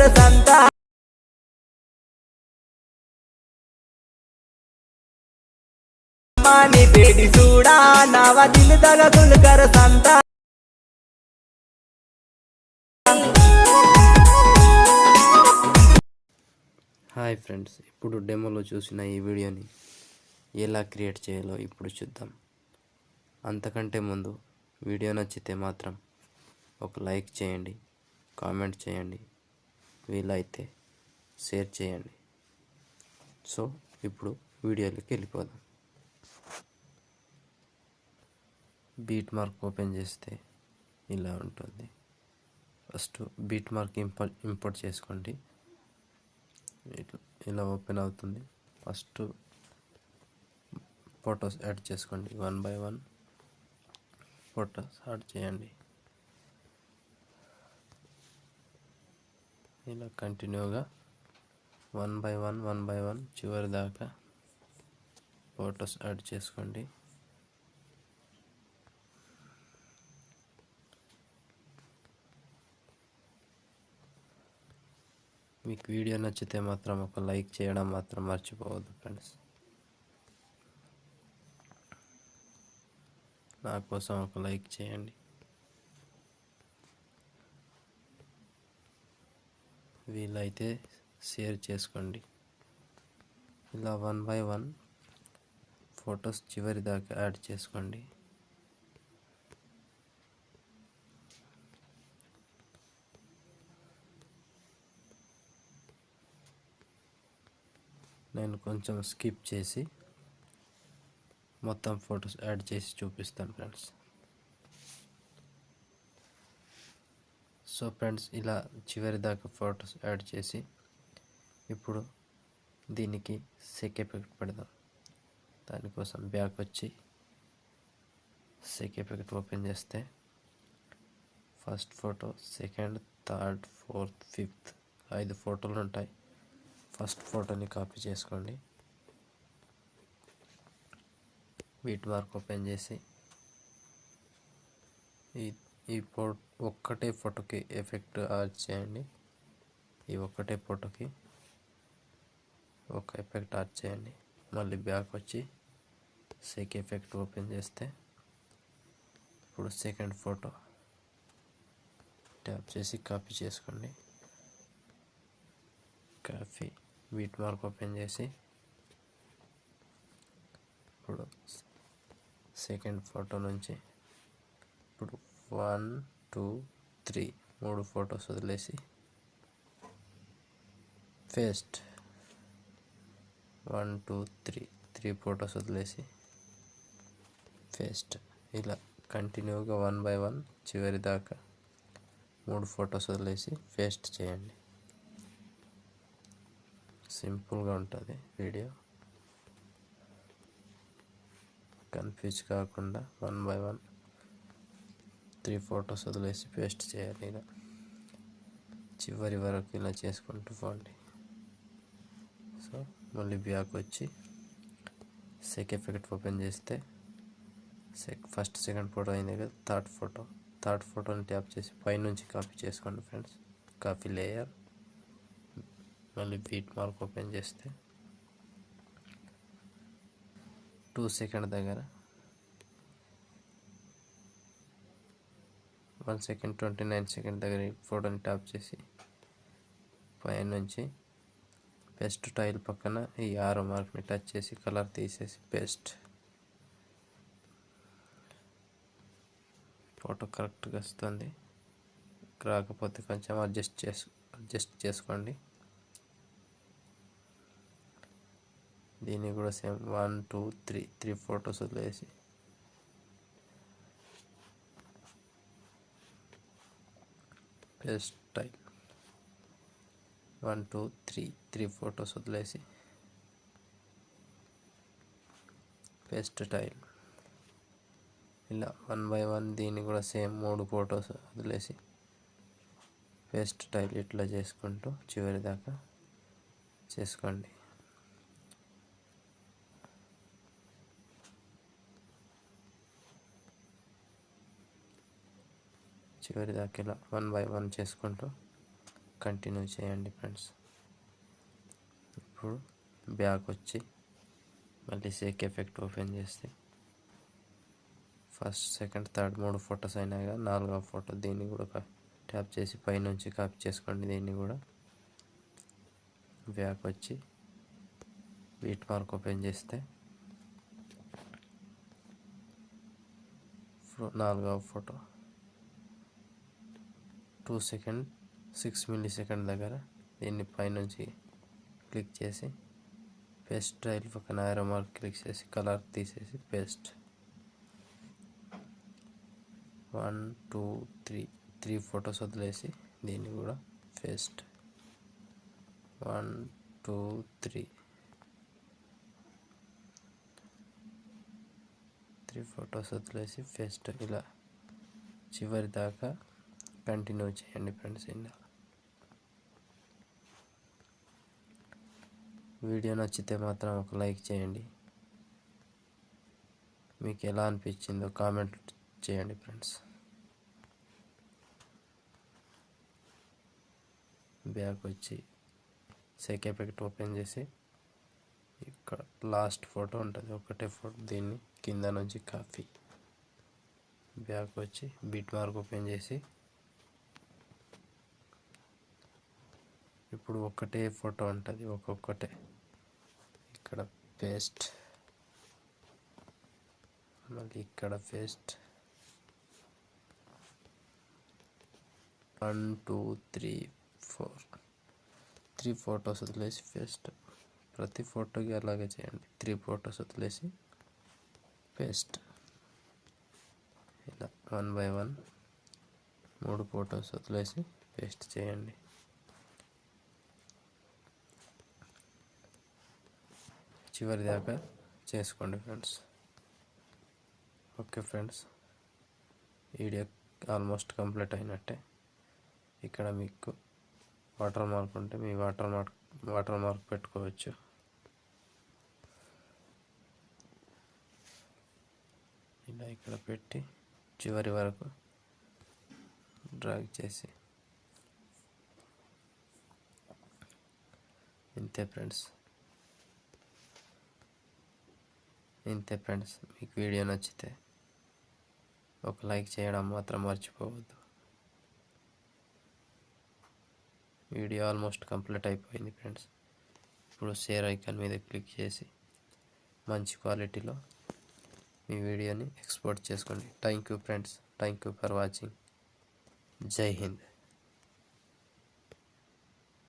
कर संता मानी पेड़ी सूड़ा नावा दिल दगा गुल कर संता। హాయ్ ఫ్రెండ్స్, ఇప్పుడు డెమోలో చూసిన ఈ వీడియోని ఎలా క్రియేట్ చేయాలో ఇప్పుడు చూద్దాం. అంతకంటే ముందు వీడియో నచ్చితే మాత్రం ఒక లైక్ చేయండి, కామెంట్ చేయండి, వీలైతే షేర్ చేయండి. సో ఇప్పుడు వీడియోలోకి వెళ్ళిపోదాం. బీట్ మార్క్ ఓపెన్ చేస్తే ఇలా ఉంటుంది. ఫస్ట్ బీట్ మార్క్ ఇంపోర్ట్ చేసుకోండి. ఇలా ఓపెన్ అవుతుంది. ఫస్ట్ ఫొటోస్ యాడ్ చేసుకోండి. 1 by 1 ఫొటోస్ యాడ్ చేయండి. ఇలా కంటిన్యూగా 1 by 1 చివరి దాకా ఫొటోస్ యాడ్ చేసుకోండి. మీకు వీడియో నచ్చితే మాత్రం ఒక లైక్ చేయడం మాత్రం మర్చిపోవద్దు ఫ్రెండ్స్. నా కోసం ఒక లైక్ చేయండి. వీలైతే షేర్ చేసుకోండి. ఇలా 1 by 1 ఫొటోస్ చివరి దాకా యాడ్ చేసుకోండి. నేను కొంచెం స్కిప్ చేసి మొత్తం ఫొటోస్ యాడ్ చేసి చూపిస్తాను ఫ్రెండ్స్. సో ఫ్రెండ్స్, ఇలా చివరి దాకా ఫొటోస్ యాడ్ చేసి ఇప్పుడు దీనికి సెక్ ఎఫెక్ట్ పెడదాం. దానికోసం బ్యాక్ వచ్చి సెక్ ఎఫెక్ట్ ఓపెన్ చేస్తే first photo, second, third, fourth, fifth 5 ఫోటోలు ఉంటాయి. ఫస్ట్ ఫోటోని కాపీ చేసుకోండి. బీట్ మార్క్ ఓపెన్ చేసి ఈ ఒక్కటే ఫోటోకి ఎఫెక్ట్ యాడ్ చేయండి. ఈ ఒక్కటే ఫోటోకి ఒక ఎఫెక్ట్ యాడ్ చేయండి. మళ్ళీ బ్యాక్ వచ్చి సెక్ ఎఫెక్ట్ ఓపెన్ చేస్తే ఇప్పుడు సెకండ్ ఫోటో ట్యాప్ చేసి కాపీ చేసుకోండి. కాపీ బీట్ మార్క్ ఓపెన్ చేసి ఇప్పుడు సెకండ్ ఫోటో నుంచి ఇప్పుడు 1 2 3 3 ఫొటోస్ వదిలేసి పేస్ట్ 1 2 3 ఫొటోస్ వదిలేసి పేస్ట్. ఇలా కంటిన్యూగా 1 by 1 చివరి దాకా 3 ఫొటోస్ వదిలేసి పేస్ట్ చేయండి. సింపుల్గా ఉంటుంది వీడియో. కన్ఫ్యూజ్ కాకుండా 1 by 1 3 ఫొటోస్ వదిలేసి పేస్ట్ చేయాలి. ఇలా చివరి వరకు ఇలా చేసుకుంటూ పోండి. సో మళ్ళీ బ్యాక్ వచ్చి సెక్ ఎఫెక్ట్ ఓపెన్ చేస్తే ఫస్ట్ సెకండ్ ఫోటో అయింది కదా, థర్డ్ ఫోటోని ట్యాప్ చేసి పైనుంచి కాపీ చేసుకోండి ఫ్రెండ్స్. Copy layer. మళ్ళీ బీట్ మార్క్ ఓపెన్ చేస్తే 2 సెకండ్ దగ్గర 1 సెకండ్ 29 సెకండ్ దగ్గర ఈ ఫోటోని ట్యాప్ చేసి పైనుంచి పేస్ట్ టైల్ పక్కన ఈ ఆరో మార్క్ని టచ్ చేసి కలర్ తీసేసి పేస్ట్. ఫోటో కరెక్ట్గా వస్తుంది. రాకపోతే కొంచెం అడ్జస్ట్ చేసుకోండి. దీన్ని కూడా సేమ్ 1 2 3 ఫొటోస్ వదిలేసి పేస్ట్ టైల్ 1 2 3 ఫొటోస్ వదిలేసి పేస్ట్ టైల్. ఇలా 1 by 1 దీన్ని కూడా సేమ్ 3 ఫొటోస్ వదిలేసి పేస్ట్ టైల్. ఇట్లా చేసుకుంటూ చివరి దాకా చేసుకోండి. చివరి దాకా ఇలా 1 by 1 చేసుకుంటూ కంటిన్యూ చేయండి ఫ్రెండ్స్. ఇప్పుడు బ్యాక్ వచ్చి మళ్ళీ సేక్ ఎఫెక్ట్ ఓపెన్ చేస్తే ఫస్ట్, సెకండ్, థర్డ్ 3 ఫొటోస్ అయినాయి కదా. 4వ ఫోటో దీన్ని కూడా ట్యాప్ చేసి పైనుంచి కాపీ చేసుకోండి. దీన్ని కూడా బ్యాక్ వచ్చి బీట్ మార్క్ ఓపెన్ చేస్తే 4వ ఫోటో 2 సెకండ్ 6 మిల్లీ సెకండ్ దగ్గర దీన్ని పైనుంచి క్లిక్ చేసి పేస్ట్ రైల్ పక్కన ఆరో మార్క్ క్లిక్ చేసి కలర్ తీసేసి పేస్ట్ 1 2 3 ఫొటోస్ వదిలేసి దీన్ని కూడా పేస్ట్ 1 2 3 ఫొటోస్ వదిలేసి పేస్ట్. ఇలా చివరి దాకా కంటిన్యూ చేయండి ఫ్రెండ్స్. ఇలా వీడియో నచ్చితే మాత్రం ఒక లైక్ చేయండి. మీకు ఎలా అనిపించిందో కామెంట్ చేయండి ఫ్రెండ్స్. బ్యాక్ వచ్చి సేక్ ఎఫెక్ట్ ఓపెన్ చేసి ఇక్కడ లాస్ట్ ఫోటో ఉంటుంది, ఒకటే ఫోటో, దీన్ని కింద నుంచి కాపీ. బ్యాక్ వచ్చి బీట్ మార్క్ ఓపెన్ చేసి ఇప్పుడు ఒకటే ఫోటో ఉంటుంది, ఒక్కొక్కటే ఇక్కడ పేస్ట్, మళ్ళీ ఇక్కడ పేస్ట్ 1 2 3 4 3 ఫొటోస్ వదిలేసి పేస్ట్. ప్రతి ఫోటోకి అలాగే చేయండి. 3 ఫొటోస్ వదిలేసి పేస్ట్. ఇలా 1 బై 1 3 ఫొటోస్ వదిలేసి పేస్ట్ చేయండి. చివరి దాకా చేసుకోండి friends. Okay friends, video almost complete అయినట్టే. ఇక్కడ మీకు వాటర్ మార్క్ ఉంటే మీ వాటర్ మార్క్ పెట్టుకోవచ్చు. ఇలా ఇక్కడ పెట్టి చివరి వరకు డ్రాగ్ చేసి ఇంతే ఫ్రెండ్స్. మీకు వీడియో నచ్చితే ఒక లైక్ చేయడం మాత్రం మర్చిపోవద్దు. వీడియో ఆల్మోస్ట్ కంప్లీట్ అయిపోయింది ఫ్రెండ్స్. ఇప్పుడు షేర్ ఐకాన్ మీద క్లిక్ చేసి మంచి క్వాలిటీలో మీ వీడియోని ఎక్స్పోర్ట్ చేసుకోండి. Thank you friends. Thank you for watching. జై హింద్.